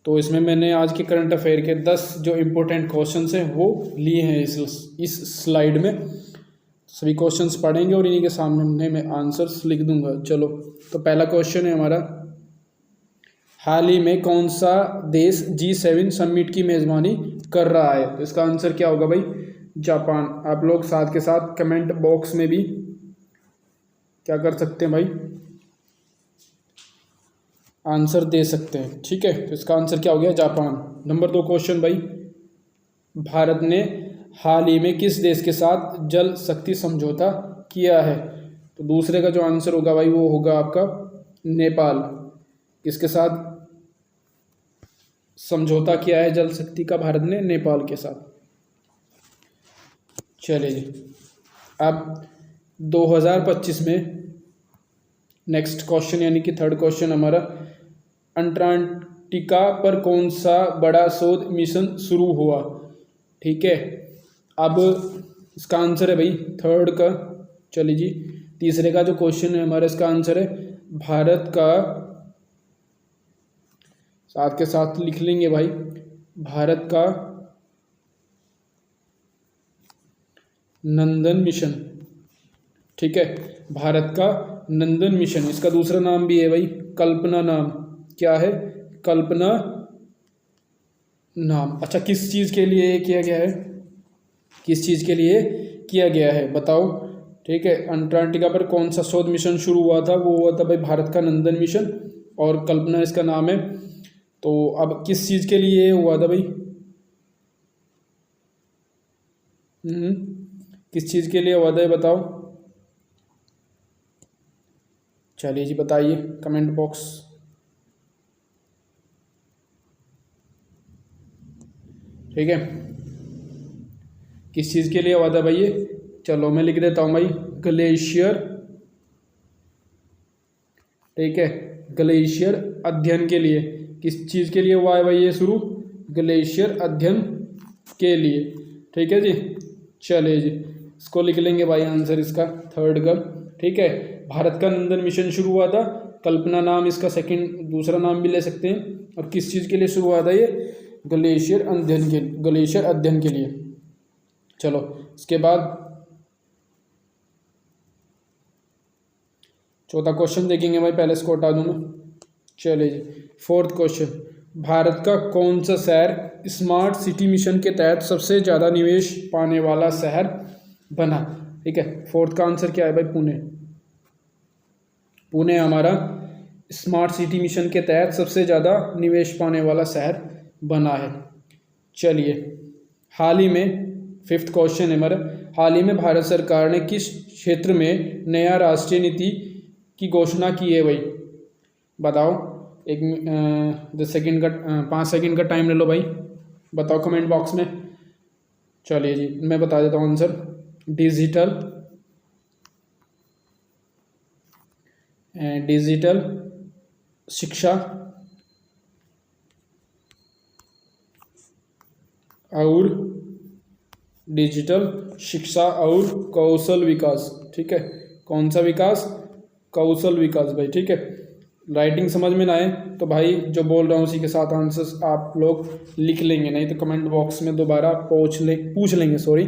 तो इसमें मैंने आज के करंट अफेयर के 10 जो इम्पोर्टेंट क्वेश्चंस हैं वो लिए हैं इस स्लाइड में। सभी क्वेश्चंस पढ़ेंगे और इन्हीं के सामने मैं आंसर्स लिख दूंगा। चलो, तो पहला क्वेश्चन है हमारा, हाल ही में कौन सा देश G7 समिट की मेज़बानी कर रहा है? तो इसका आंसर क्या होगा भाई? जापान। आप लोग साथ के साथ कमेंट बॉक्स में भी क्या कर सकते हैं भाई, आंसर दे सकते हैं। ठीक है, तो इसका आंसर क्या हो गया? जापान। नंबर 2 क्वेश्चन भाई, भारत ने हाल ही में किस देश के साथ जल शक्ति समझौता किया है? तो दूसरे का जो आंसर होगा भाई वो होगा आपका नेपाल। किसके साथ समझौता किया है जल शक्ति का भारत ने? नेपाल के साथ। चलिए जी, अब 2025 में नेक्स्ट क्वेश्चन यानी कि थर्ड क्वेश्चन हमारा, अंटार्कटिका पर कौन सा बड़ा शोध मिशन शुरू हुआ? ठीक है, अब इसका आंसर है भाई थर्ड का। चलिए जी, तीसरे का जो क्वेश्चन है हमारा, इसका आंसर है भारत का, साथ के साथ लिख लेंगे भाई, भारत का नंदन मिशन। ठीक है, भारत का नंदन मिशन। इसका दूसरा नाम भी है भाई कल्पना नाम। क्या है? कल्पना नाम। अच्छा, किस चीज़ के लिए किया गया है? किस चीज़ के लिए किया गया है बताओ? ठीक है, अंटार्कटिका पर कौन सा शोध मिशन शुरू हुआ था? वो हुआ था भाई भारत का नंदन मिशन, और कल्पना इसका नाम है। तो अब किस चीज़ के लिए हुआ था भाई? किस चीज़ के लिए हुआ था ये बताओ? चलिए जी, बताइए कमेंट बॉक्स। ठीक है, किस चीज़ के लिए हुआ था भाई ये? चलो मैं लिख देता हूँ भाई, ग्लेशियर। ठीक है, ग्लेशियर अध्ययन के लिए। किस चीज़ के लिए हुआ है भाई ये शुरू? ग्लेशियर अध्ययन के लिए। ठीक है जी, चलिए जी, इसको लिख लेंगे भाई आंसर इसका थर्ड का। ठीक है, भारत का नंदन मिशन शुरू हुआ था, कल्पना नाम इसका सेकंड दूसरा नाम भी ले सकते हैं। और किस चीज़ के लिए शुरू हुआ था ये? ग्लेशियर अध्ययन के लिए। चलो, इसके बाद चौथा क्वेश्चन देखेंगे भाई, पहले इसको हटा दूँ मैं। चलिए जी, फोर्थ क्वेश्चन, भारत का कौन सा शहर स्मार्ट सिटी मिशन के तहत सबसे ज़्यादा निवेश पाने वाला शहर बना? ठीक है, फोर्थ का आंसर क्या है भाई? पुणे। पुणे हमारा स्मार्ट सिटी मिशन के तहत सबसे ज़्यादा निवेश पाने वाला शहर बना है। चलिए, हाल ही में फिफ्थ क्वेश्चन है हमारा, हाल ही में भारत सरकार ने किस क्षेत्र में नया राष्ट्रीय नीति की घोषणा की है भाई? बताओ। 10 सेकेंड का 5 सेकेंड का टाइम ले लो भाई, बताओ कमेंट बॉक्स में। चलिए जी, मैं बता देता हूँ आंसर, डिजिटल शिक्षा और कौशल विकास। ठीक है, कौन सा विकास? कौशल विकास भाई। ठीक है, राइटिंग समझ में ना आए तो भाई जो बोल रहा हूँ उसी के साथ आंसर्स आप लोग लिख लेंगे, नहीं तो कमेंट बॉक्स में दोबारा पूछ लेंगे। सॉरी।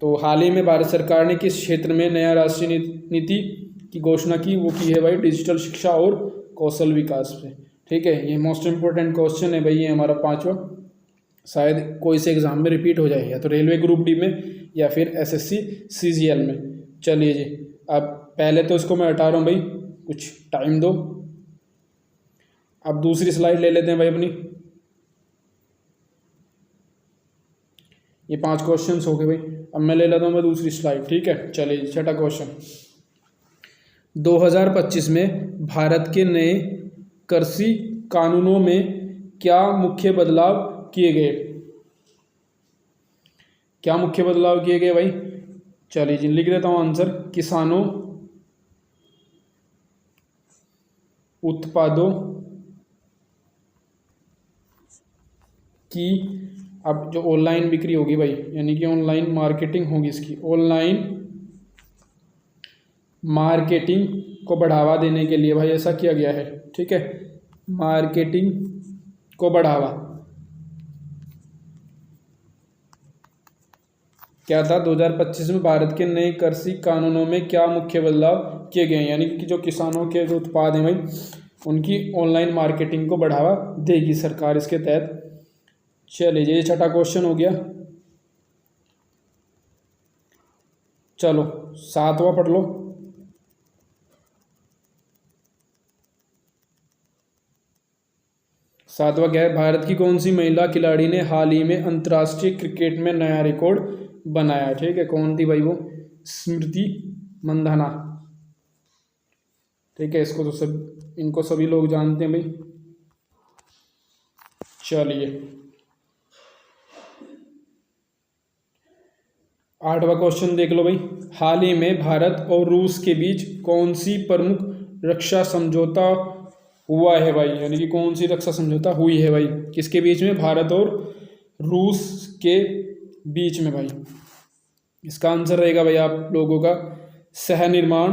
तो हाल ही में भारत सरकार ने किस क्षेत्र में नया राष्ट्रीय नीति की घोषणा की? वो की है भाई डिजिटल शिक्षा और कौशल विकास पे। ठीक है, ये मोस्ट इंपॉर्टेंट क्वेश्चन है भाई, ये हमारा 5वां, शायद कोई से एग्जाम में रिपीट हो जाए, या तो रेलवे ग्रुप डी में या फिर SSC CGL में। चलिए जी, अब पहले तो इसको मैं हटा रहा हूँ भाई, कुछ टाइम दो। अब दूसरी स्लाइड ले लेते हैं भाई अपनी। ये 5 क्वेश्चंस हो गए भाई, अब मैं ले लेता हूँ मैं दूसरी स्लाइड। ठीक है, चलिए छठा क्वेश्चन, 2025 में भारत के नए कृषि कानूनों में क्या मुख्य बदलाव किए गए? क्या मुख्य बदलाव किए गए भाई? चलिए जी, लिख देता हूँ आंसर, किसानों उत्पादों की अब जो ऑनलाइन बिक्री होगी भाई, यानी कि ऑनलाइन मार्केटिंग होगी इसकी, ऑनलाइन मार्केटिंग को बढ़ावा देने के लिए भाई ऐसा किया गया है। ठीक है, मार्केटिंग को बढ़ावा। क्या था 2025 में भारत के नए कृषि कानूनों में क्या मुख्य बदलाव किए गए हैं, यानी कि जो किसानों के जो उत्पाद हैं भाई उनकी ऑनलाइन मार्केटिंग को बढ़ावा देगी सरकार इसके तहत। चलिए ये छठा क्वेश्चन हो गया। चलो सातवां पढ़ लो। सातवां क्या है, भारत की कौन सी महिला खिलाड़ी ने हाल ही में अंतर्राष्ट्रीय क्रिकेट में नया रिकॉर्ड बनाया। ठीक है, कौन थी भाई वो, स्मृति मंधाना। ठीक है, इसको तो इनको सभी लोग जानते हैं भाई। चलिए आठवां क्वेश्चन देख लो भाई। हाल ही में भारत और रूस के बीच कौन सी प्रमुख रक्षा समझौता हुआ है भाई, यानी कि कौन सी रक्षा समझौता हुई है भाई, किसके बीच में, भारत और रूस के बीच में भाई। इसका आंसर रहेगा भाई आप लोगों का सह निर्माण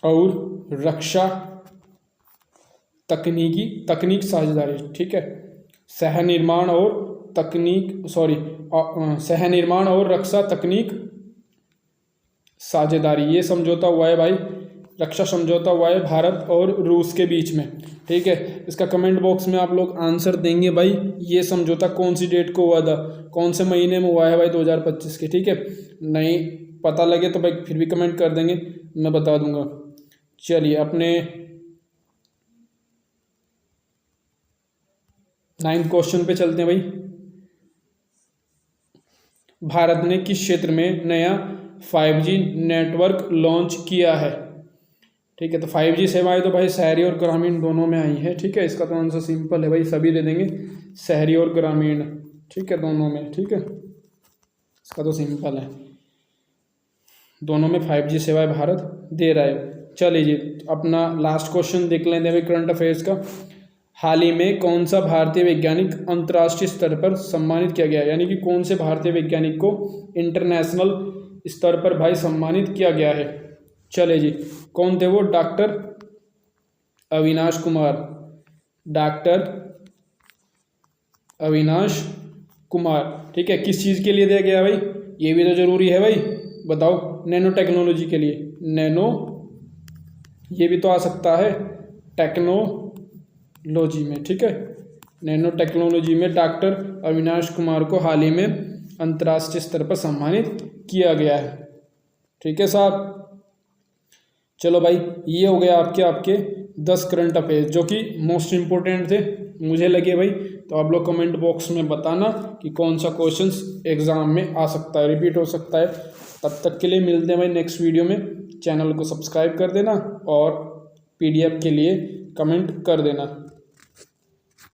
और रक्षा तकनीक साझेदारी। ठीक है, सह निर्माण और रक्षा तकनीक साझेदारी, ये समझौता हुआ है भाई, रक्षा समझौता हुआ है भारत और रूस के बीच में। ठीक है, इसका कमेंट बॉक्स में आप लोग आंसर देंगे भाई, ये समझौता कौन सी डेट को हुआ था, कौन से महीने में हुआ है भाई 2025 के। ठीक है, नहीं पता लगे तो भाई फिर भी कमेंट कर देंगे, मैं बता दूंगा। चलिए अपने 9th क्वेश्चन पे चलते हैं भाई। भारत ने किस क्षेत्र में नया 5G नेटवर्क लॉन्च किया है। ठीक है, तो 5G सेवाएं तो भाई शहरी और ग्रामीण दोनों में आई है। ठीक है, इसका तो आंसर सिंपल है भाई, सभी दे देंगे, शहरी और ग्रामीण। ठीक है, दोनों में। ठीक है, इसका तो सिंपल है, दोनों में 5G सेवाएं भारत दे रहा है। चलिए जी अपना लास्ट क्वेश्चन देख लेते हैं भाई करंट अफेयर्स का। हाल ही में कौन सा भारतीय वैज्ञानिक अंतर्राष्ट्रीय स्तर पर सम्मानित किया गया, यानी कि कौन से भारतीय वैज्ञानिक को इंटरनेशनल स्तर पर भाई सम्मानित किया गया है। चले जी, कौन थे वो, डॉक्टर अविनाश कुमार। ठीक है, किस चीज़ के लिए दिया गया भाई, ये भी तो जरूरी है भाई, बताओ, नैनो टेक्नोलॉजी के लिए, ये भी तो आ सकता है टेक्नोलॉजी में। ठीक है, नैनो टेक्नोलॉजी में डॉक्टर अविनाश कुमार को हाल ही में अंतर्राष्ट्रीय स्तर पर सम्मानित किया गया है। ठीक है साहब, चलो भाई ये हो गया आपके 10 करंट अफेयर्स जो कि मोस्ट इम्पोर्टेंट थे मुझे लगे भाई। तो आप लोग कमेंट बॉक्स में बताना कि कौन सा क्वेश्चंस एग्जाम में आ सकता है, रिपीट हो सकता है। तब तक के लिए मिलते हैं भाई नेक्स्ट वीडियो में। चैनल को सब्सक्राइब कर देना और PDF के लिए कमेंट कर देना।